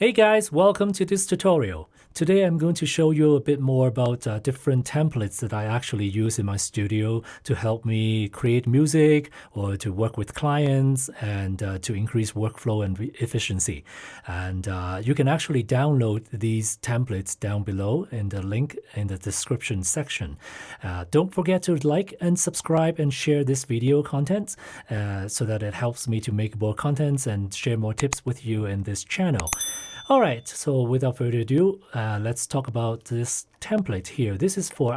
Hey guys, welcome to this tutorial. Today I'm going to show you a bit more about different templates that I actually use in my studio to help me create music or to work with clients and to increase workflow and efficiency. And you can actually download these templates down below in the link in the description section. Don't forget to like and subscribe and share this video content so that it helps me to make more contents and share more tips with you in this channel. All right, so without further ado, let's talk about this template here. This is for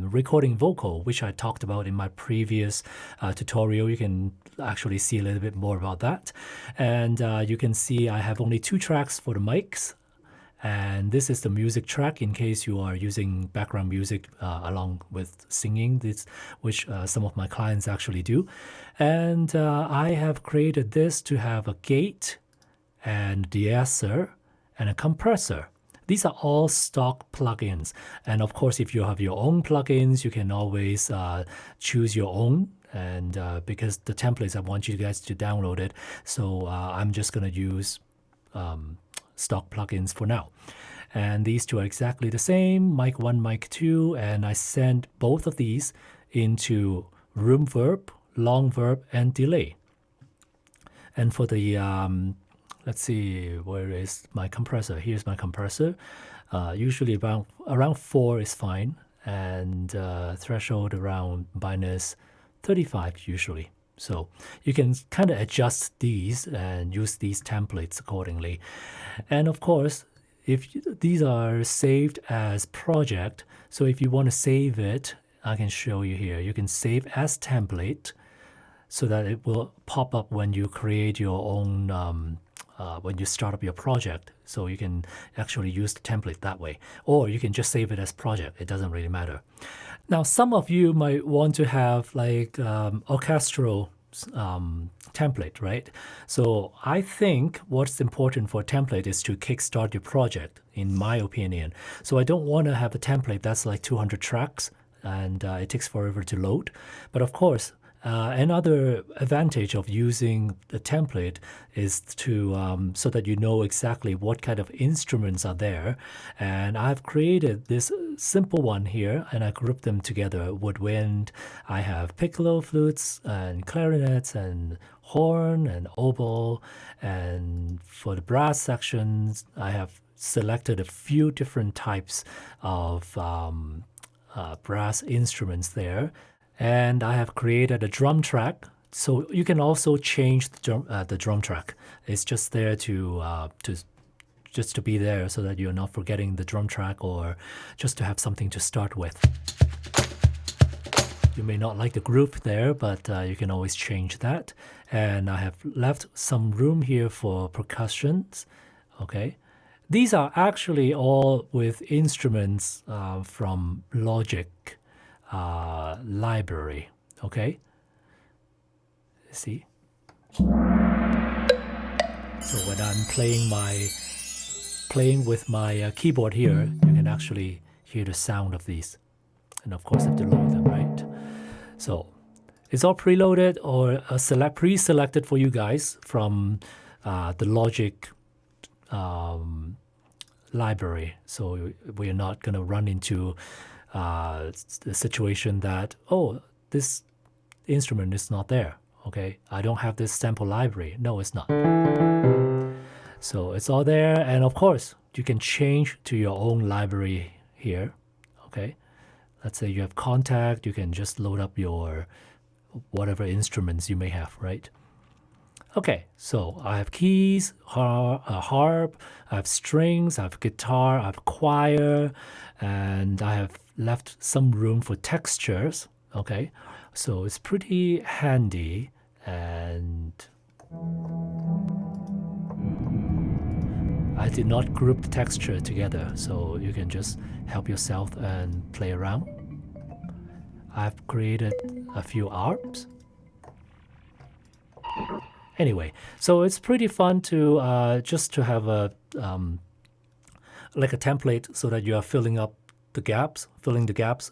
recording vocal, which I talked about in my previous tutorial. You can actually see a little bit more about that. And you can see I have only 2 tracks for the mics. And this is the music track in case you are using background music along with singing, which some of my clients actually do. And I have created this to have a gate and de-esser and a compressor. These are all stock plugins. And of course, if you have your own plugins, you can always choose your own. And because the templates, I want you guys to download it. So I'm just going to use stock plugins for now. And these two are exactly the same, mic 1, mic 2. And I sent both of these into room verb, long verb, and delay. And for the let's see, where is my compressor? Here's my compressor. Usually around 4 is fine, and threshold around minus 35 usually. So you can kind of adjust these and use these templates accordingly. And of course, if these are saved as project, so if you want to save it, I can show you here. You can save as template so that it will pop up when you create your own when you start up your project. So you can actually use the template that way. Or you can just save it as project. It doesn't really matter. Now, some of you might want to have like orchestral template, right? So I think what's important for a template is to kickstart your project, in my opinion. So I don't want to have a template that's like 200 tracks and it takes forever to load. But of course, another advantage of using the template is to so that you know exactly what kind of instruments are there. And I've created this simple one here, and I grouped them together. Woodwind, I have piccolo flutes and clarinets and horn and oboe. And for the brass sections, I have selected a few different types of brass instruments there. And I have created a drum track, so you can also change the drum track. It's just there to be there so that you're not forgetting the drum track, or just to have something to start with. You may not like the group there, but you can always change that. And I have left some room here for percussions. Okay, these are actually all with instruments from Logic library. Okay, see, so when I'm playing with my keyboard here, you can actually hear the sound of these. And of course I have to load them, right? So it's all preloaded or pre-selected for you guys from the Logic library, so we're not going to run into the situation that, oh, this instrument is not there. Okay, I don't have this sample library. No, it's not. So it's all there, and of course you can change to your own library here. Okay, let's say you have Contact, you can just load up your whatever instruments you may have, right? Okay, so I have keys, harp, I have strings, I have guitar, I have choir, and I have left some room for textures. Okay, so it's pretty handy, and I did not group the texture together, so you can just help yourself and play around. I've created a few arps. Anyway, so it's pretty fun to just to have a like a template so that you are filling the gaps,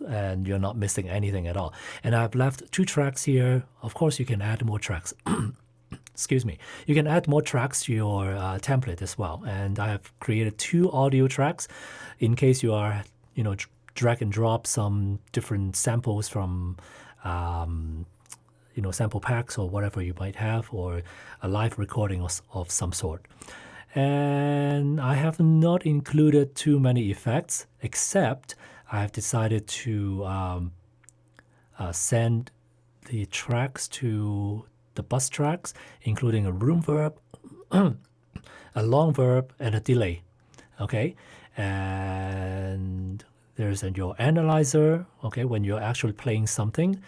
and you're not missing anything at all. And I've left 2 tracks here. Of course, you can add more tracks. excuse me, you can add more tracks to your template as well. And I have created 2 audio tracks in case you are, drag and drop some different samples from, sample packs or whatever you might have, or a live recording of some sort. And I have not included too many effects, except I have decided to send the tracks to the bus tracks, including a room verb, a long verb, and a delay. Okay, and there's your analyzer. Okay, when you're actually playing something,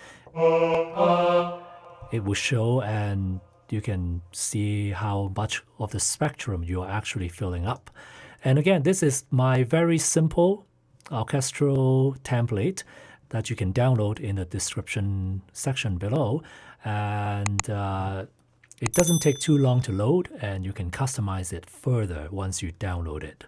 it will show, and you can see how much of the spectrum you are actually filling up. And again, this is my very simple orchestral template that you can download in the description section below. And it doesn't take too long to load, and you can customize it further once you download it.